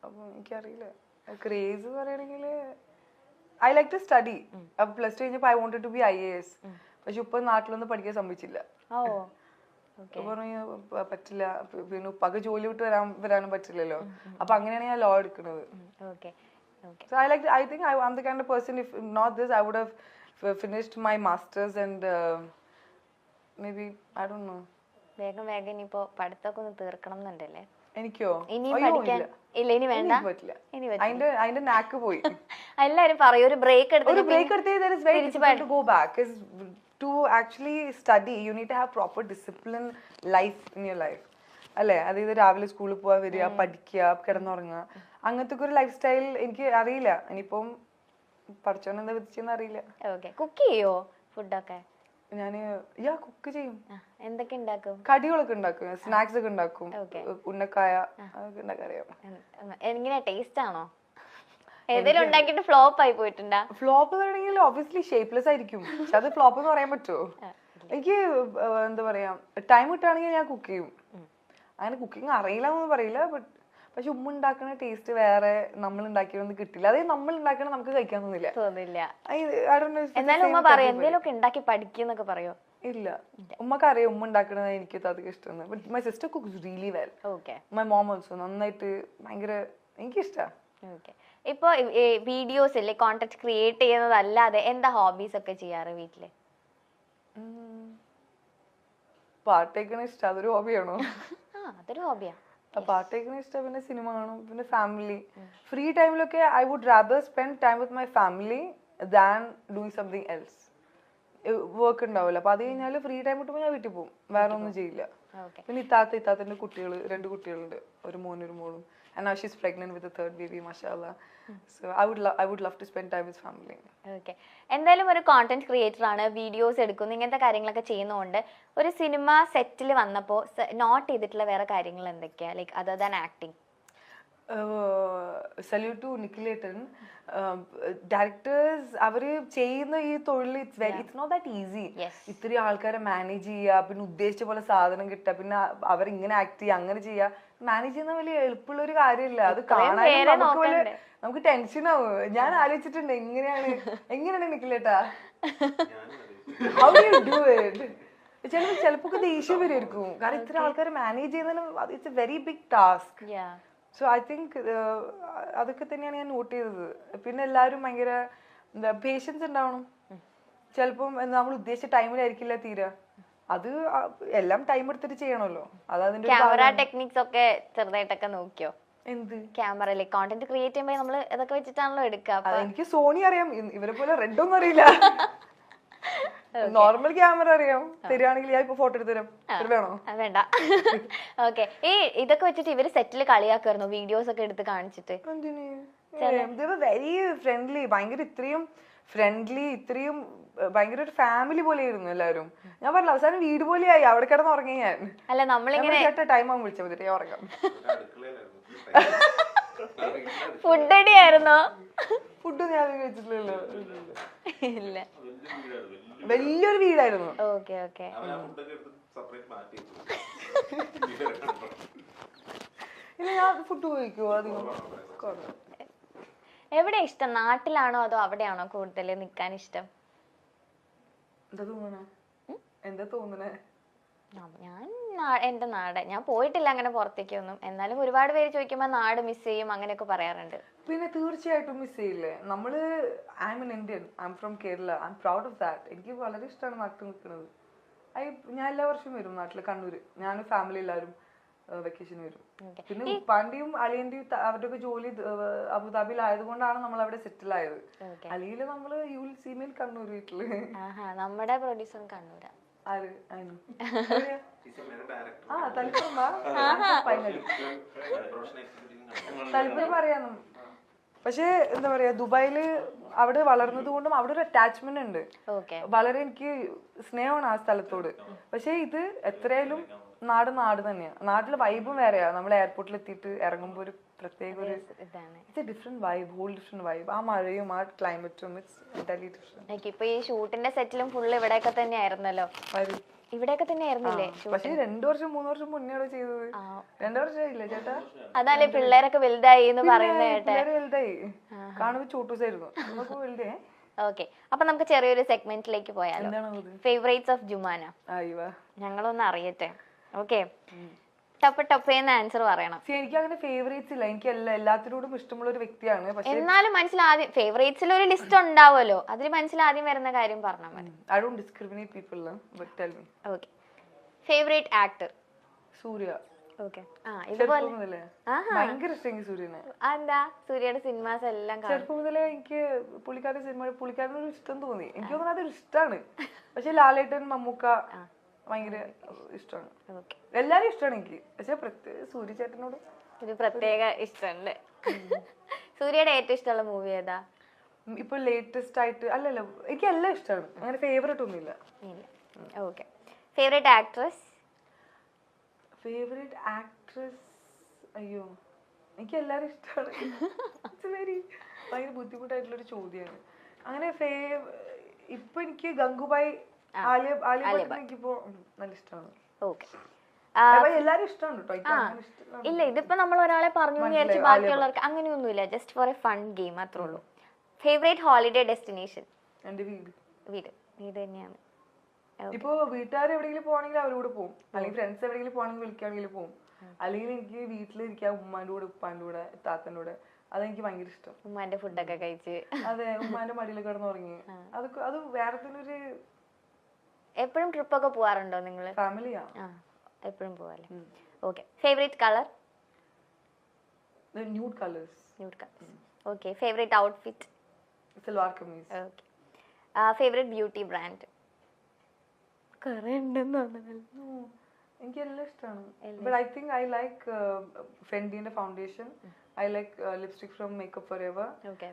അപ്പം എനിക്കറിയില്ല. ക്രേസ് പറയണെങ്കിൽ ഐ ലൈക്ക് ടു സ്റ്റഡി. അപ്പൊ പ്ലസ് ടു കഴിഞ്ഞപ്പോൾ I wanted to be IAS. പക്ഷെ ഉപ്പ നാട്ടിലൊന്നും പഠിക്കാൻ സമ്മതിച്ചില്ല. പറഞ്ഞു പറ്റില്ല, പിന്നെ ഉപ്പാക്ക് ജോലി വിട്ട് വരാനും പറ്റില്ലല്ലോ. അപ്പൊ അങ്ങനെയാണ് ഞാൻ ലോ എടുക്കുന്നത്. So I think I'm the kind of person, if not this, I would have finished my masters and maybe, I don't know. വേഗം ഇനിയിപ്പോ പഠിത്തമൊക്കെ ഒന്ന് തീർക്കണം എന്നുണ്ടല്ലേ? എനിക്കോ? ഇനിയും പഠിക്കാൻ ഇല്ല, ഇനി വേണ്ട, അതിന്റെ നാക്ക് പോയി. എല്ലാരും പറയും ഒരു ബ്രേക്ക് എടുത്ത് go back. To actually study, you need to have proper discipline life in your life. അല്ലേ? അതായത് രാവിലെ സ്കൂളിൽ പോവാൻ വരിക, പഠിക്കുക, കിടന്നുറങ്ങുക, അങ്ങനത്തെ ഒരു ലൈഫ് സ്റ്റൈൽ എനിക്ക് അറിയില്ല. ഇനിയിപ്പം പഠിച്ചോണ്ട് എന്താ വിധിച്ചെന്ന് അറിയില്ല. കുക്ക് ചെയ്യോ? ഫുഡൊക്കെ ഞാന് കുക്ക് ചെയ്യും. എന്തൊക്കെ ഉണ്ടാക്കും? കടികളൊക്കെ ഉണ്ടാക്കും, സ്നാക്സ് ഒക്കെ ഉണ്ടാക്കും, ഉന്നക്കായ അതൊക്കെ ഉണ്ടാക്കാൻ അറിയാം. എങ്ങനെയാ, ടേസ്റ്റ് ആണോ? ഏതെങ്കിലും ഉണ്ടാക്കിയിട്ട് ഫ്ലോപ്പ് ആയി പോയിട്ടുണ്ടാ? ഫ്ലോപ്പ് പറയുകയാണെങ്കിൽ ഒബ്വിയസ്ലി ഷേപ്പ്ലെസ് ആയിരിക്കും. പക്ഷെ അത് ഫ്ലോപ്പ് എന്ന് പറയാൻ പറ്റുമോ? എനിക്ക് എന്താ പറയാ, ടൈം കിട്ടുകയാണെങ്കിൽ ഞാൻ കുക്ക് ചെയ്യും. അങ്ങനെ കുക്കിംഗ് അറിയില്ല എന്നൊന്നും പറയില്ല. പക്ഷെ ഉമ്മ ഉണ്ടാക്കുന്ന ടേസ്റ്റ് വേറെ, നമ്മൾ ഉണ്ടാക്കിയൊന്നും കിട്ടില്ല. അതായത് നമ്മൾ ഉണ്ടാക്കണ നമുക്ക് കഴിക്കാൻ തോന്നില്ല. ഉണ്ടാക്കി പഠിക്കുന്നൊക്കെ പറയോ? ഇല്ല, ഉമ്മക്ക് അറിയാം ഉമ്മ ഉണ്ടാക്കണത് എനിക്ക് അധികം ഇഷ്ടമാണ്. But my sister cooks really well. My mom also നന്നായിട്ട്, ഭയങ്കര എനിക്കിഷ്ടാ. ഇപ്പൊ വീഡിയോസ് അല്ലേ, കോണ്ടന്റ് ക്രിയേറ്റ് ചെയ്യുന്നതല്ലാതെ എന്താ ഹോബീസ് ഒക്കെ ചെയ്യാറ് വീട്ടില്? പാട്ട് കേൾക്കണ ഇഷ്ടം, അതൊരു ഹോബിയാണോ? അതൊരു ഹോബിയാ. പാട്ട് കേൾക്കണ ഇഷ്ടം, പിന്നെ സിനിമ കാണും, പിന്നെ ഫാമിലി. ഫ്രീ ടൈമിലൊക്കെ I would rather spend time with my family than doing something else. Work ഉണ്ടാവില്ല. അപ്പൊ അത് കഴിഞ്ഞാല് ഫ്രീ ടൈം കിട്ടുമ്പോൾ ഞാൻ വീട്ടിൽ പോകും, വേറെ ഒന്നും ചെയ്യില്ല. പിന്നെ ഇത്താത്തന്റെ കുട്ടികൾ, 2 കുട്ടികളുണ്ട്, ഒരു മോനും ഒരു മോളും. And now she's pregnant with the 3rd baby, mashallah. So I would love to spend time with family. Okay. എന്തായാലും ഒരു കോണ്ടന്റ് ക്രിയേറ്റർ ആണ്, വീഡിയോസ് എടുക്കുന്നു, ഇങ്ങനത്തെ കാര്യങ്ങളൊക്കെ ചെയ്യുന്നതുകൊണ്ട് ഒരു സിനിമ സെറ്റിൽ വന്നപ്പോൾ നോട്ട് ചെയ്തിട്ടുള്ള വേറെ കാര്യങ്ങൾ എന്തൊക്കെയാ, like other than acting? Salute to നിഖിലേട്ടൻ. ഡയറക്ടേഴ്സ് അവര് ചെയ്യുന്ന ഈ തൊഴിൽ ഇറ്റ്സ് നോട്ട് ദാറ്റ് ഈസി. ഇത്രയും ആൾക്കാരെ മാനേജ് ചെയ്യുക, പിന്നെ ഉദ്ദേശിച്ച പോലെ സാധനം കിട്ടുക, പിന്നെ അവരിങ്ങനെ ആക്ട് ചെയ്യുക, അങ്ങനെ ചെയ്യുക. മാനേജ് ചെയ്യുന്ന വലിയ എളുപ്പമുള്ള ഒരു കാര്യമില്ല. അത് കാണാൻ നമുക്ക് ടെൻഷൻ ആവും. ഞാൻ ആലോചിച്ചിട്ടുണ്ട് എങ്ങനെയാണ് നിഖിലേട്ടാ, how do you do it? ചിലപ്പോ ദേഷ്യം വരുമായിരിക്കും, കാരണം ഇത്ര ആൾക്കാരെ മാനേജ് ചെയ്യുന്നതിന് it's a very big task. So I think അതൊക്കെ തന്നെയാണ് ഞാൻ നോട്ട് ചെയ്തത്. പിന്നെ എല്ലാവരും ഭയങ്കര എന്താ പേഷ്യൻസ് ഉണ്ടാവണം. ചിലപ്പം നമ്മൾ ഉദ്ദേശിച്ച ടൈമിലായിരിക്കില്ല തീരെ. അത് എല്ലാം ടൈം എടുത്തിട്ട് ചെയ്യണമല്ലോ. അതതിന്റെ ക്യാമറ ടെക്നിക്സ് ഒക്കെ ചെറുതായിട്ടൊക്കെ നോക്കിയോ? എന്ത് ക്യാമറയിലെ കോണ്ടന്റ് ക്രിയേറ്റ് ചെയ്യുമ്പോൾ നമ്മൾ ഇതൊക്കെ വെച്ചിട്ടാണല്ലോ എടുക്കുക. എനിക്ക് സോണി അറിയാം, ഇവരെ പോലെ റെഡ് ഒന്നും അറിയില്ല. നോർമൽ ക്യാമറ അറിയാം. തരുവാണെങ്കിൽ ഞാൻ ഇപ്പൊ ഫോട്ടോ എടുത്ത് തരാം. വേണോ? വേണ്ട. ഓക്കെ. ഇതൊക്കെ വെച്ചിട്ട് ഇവര് സെറ്റിൽ കളിയാക്കുമായിരുന്നു, വീഡിയോസ് ഒക്കെ എടുത്ത് കാണിച്ചിട്ട്? വെരി ഫ്രണ്ട്ലി, ഭയങ്കര ഇത്രയും ഫ്രണ്ട്ലി, ഇത്രയും ഭയങ്കര ഒരു ഫാമിലി പോലെയായിരുന്നു എല്ലാവരും. ഞാൻ പറഞ്ഞില്ല, അവസാനം വീട് പോലെയായി. അവിടെ കിടന്ന് ഉറങ്ങി ഞാൻ. അല്ല, നമ്മളിങ്ങനെ ടൈം ആകുമ്പോൾ വിളിച്ചാൽ മതി, ഉറങ്ങാം. ഫുഡ് അടി ആയിരുന്നോ? ഫുഡ് ഞാൻ കഴിച്ചിട്ടില്ലല്ലോ. ഇല്ല, വലിയൊരു വീടായിരുന്നു. Okay okay. ഇല്ല, ഞാൻ ഫുഡ് കഴിക്കുമോ അധികം? എവിടെ ഇഷ്ടം, നാട്ടിലാണോ അതോ അവിടെയാണോ കൂടുതൽ നിക്കാൻ ഇഷ്ടം? എന്താ തോന്നണേ? ഞാൻ എന്റെ നാട്, ഞാൻ പോയിട്ടില്ല അങ്ങനെ പുറത്തേക്കൊന്നും. എന്നാലും ഒരുപാട് പേര് ചോദിക്കുമ്പോ നാട് മിസ് ചെയ്യും അങ്ങനെയൊക്കെ പറയാറുണ്ട്. പിന്നെ തീർച്ചയായിട്ടും മിസ് ചെയ്യില്ലേ നമ്മള്. I M an Indian, I am from Kerala, I am proud of that. എനിക്ക് വളരെ ഇഷ്ടമാണ് നാട്ടിൽ നിൽക്കുന്നത്. ഞാൻ എല്ലാ വർഷവും വരും നാട്ടില്, കണ്ണൂര്. ഞാനും ഫാമിലി എല്ലാവരും വെക്കേഷൻ വരും. പിന്നെ ഉപ്പാന്റെയും അളിയന്റെയും അവരുടെ ഒക്കെ ജോലി അബുദാബിയിൽ ആയതുകൊണ്ടാണ് നമ്മൾ അവിടെ സെറ്റിൽ ആയത്. അല്ലെങ്കിൽ നമ്മള് you will see me in Kannur വീട്ടില്. നമ്മുടെ പ്രൊഡ്യൂസർ കണ്ണൂരാ. തലപ്പുറം പറയാനും. പക്ഷെ എന്താ പറയാ, ദുബായില് അവിടെ വളർന്നത് കൊണ്ടും അവിടെ ഒരു അറ്റാച്ച്മെന്റ് ഉണ്ട്. വളരെ എനിക്ക് സ്നേഹമാണ് ആ സ്ഥലത്തോട്. പക്ഷെ ഇത് എത്രയായാലും നാട് തന്നെയാണ്. നാട്ടിലെ വൈബും വേറെയാ. നമ്മൾ എയർപോർട്ടിൽ എത്തിയിട്ട് ഇറങ്ങുമ്പോ ഒരു പ്രത്യേക ഒരു different vibe, whole different vibe. ആ മഴയും ആ ക്ലൈമറ്റും ഇറ്റ്സ് എൻറ്റയർലി ഡിഫറെന്റ്. ഇപ്പൊ ഈ ഷൂട്ടിന്റെ സെറ്റിലും ഫുള്ള് ഇവിടെയൊക്കെ തന്നെ ആയിരുന്നല്ലോ. ഇവിടെയൊക്കെ തന്നെ ആയിരുന്നില്ലേ പക്ഷെ 2 വർഷം 3 വർഷം മുന്നേ ചെയ്തത്. 2 വർഷമായില്ലേ ചേട്ടാ? അതല്ലേ പിള്ളേരൊക്കെ വലുതായി എന്ന് പറയുന്നത് കേട്ടെ. പിള്ളേര് വലുതായി കാണുമ്പോ ചൂട്ടൂസായിരുന്നു, നമുക്ക് വലുതേ. ഓക്കെ, അപ്പൊ നമുക്ക് ചെറിയൊരു സെഗ്മെന്റിലേക്ക് പോയാലോ? Favourites of Jumana. ഞങ്ങളൊന്ന് അറിയട്ടെ. ഓക്കെ, ടപ്പേന്ന് ആൻസർ പറയണം. എനിക്ക് അങ്ങനെ ഫേവറേറ്റ്സ് ഇല്ല, എനിക്ക് എല്ലാത്തിനോടും ഇഷ്ടമുള്ള ഒരു വ്യക്തിയാണ്. എന്നാലും മനസ്സിലാദ്യം ഫേവറേറ്റ്സിൽ ഒരു ലിസ്റ്റ് ഉണ്ടാവുമല്ലോ, അതിൽ മനസ്സിലാദ്യം വരുന്ന കാര്യം പറഞ്ഞാൽ മതി. I don't discriminate people, but tell me. Okay, favorite actor? Surya. Okay, ഇതുപോലെ ഭയങ്കര ഇഷ്ടം സൂര്യനെ. എന്താ സൂര്യയുടെ സിനിമാസ് എല്ലാം ചെറുപ്പം മുതലേ എനിക്ക് പുള്ളിക്കാരുടെ സിനിമ, പുള്ളിക്കാരനൊരു ഇഷ്ടം തോന്നി. എനിക്ക് തോന്നുന്നത് അതൊരു ഇഷ്ടമാണ്. പക്ഷെ ലാലേട്ടൻ, മമ്മൂക്ക ഭയങ്കര ഇഷ്ടമാണ്. എല്ലാരും ഇഷ്ടമാണ് എനിക്ക്, പക്ഷെ സൂര്യ ചേട്ടനോട് ഒരു പ്രത്യേക ഇഷ്ടമുണ്ട്. സൂര്യയുടെ ഏറ്റവും ഇഷ്ടമുള്ള മൂവി ഏതാ ഇപ്പൊ ലേറ്റസ്റ്റ് ആയിട്ട്? അല്ലല്ലോ, എനിക്ക് എല്ലാം ഇഷ്ടമാണ്, അങ്ങനെ ഫേവറേറ്റ് ഒന്നുമില്ല. Okay, favourite actress? Favourite actress, അയ്യോ എനിക്ക് എല്ലാരും ഇഷ്ടമാണ്. ഭയങ്കര ബുദ്ധിമുട്ടായിട്ടുള്ളൊരു ചോദ്യമാണ്. അങ്ങനെ ഇപ്പൊ എനിക്ക് ഗംഗുബായി, ആലിയ ഭട്ട് എനിക്കിപ്പോ നല്ല ഇഷ്ടമാണ്. ഓക്കെ, എല്ലാരും ഇഷ്ടമാണ് കേട്ടോ. ഇല്ല, ഇതിപ്പോ നമ്മൾ ഒരാളെ പറഞ്ഞു വിചാരിച്ച് ബാക്കിയുള്ളവർക്ക് അങ്ങനെയൊന്നുമില്ല, just for A fun game അത്രേ ഉള്ളൂ. Favourite holiday destination? എന്റെ വീട്. വീട് തന്നെയാണ്. ഇപ്പൊ വീട്ടുകാർ എവിടെയെങ്കിലും പോവാണെങ്കിൽ അവരോട് പോകും, അല്ലെങ്കിൽ ഫ്രണ്ട്സ് എവിടെയെങ്കിലും പോവാണെങ്കിൽ വിളിക്കുകയാണെങ്കിൽ പോകും. അല്ലെങ്കിൽ എനിക്ക് വീട്ടിലിരിക്കാം ഉമ്മാന്റെ കൂടെ, ഉപ്പാന്റെ കൂടെ, താത്തന്റെ കൂടെ. അതെനിക്ക് ഭയങ്കര ഇഷ്ടം. ഉമ്മാന്റെ ഫുഡൊക്കെ കഴിച്ച്, അതെ, ഉമ്മാന്റെ മടിയിൽ കിടന്ന് ഉറങ്ങി. അത് വേറെ തന്നെ ഒരു. എപ്പോഴും ട്രിപ്പ് ഒക്കെ പോവാറുണ്ടോ നിങ്ങള്? ഫാമിലിയാ, എപ്പോഴും പോവാല്ലേ. Okay, favourite colour? Nude colours. Okay, favourite outfit? Salwar kameez. Okay, favourite beauty brand? കുറെ ഉണ്ടെന്ന് തോന്നുന്നു. എനിക്ക് എല്ലാം ഇഷ്ടമാണ്. But I think I like Fenty foundation. I like lipstick from Makeup Forever. Okay.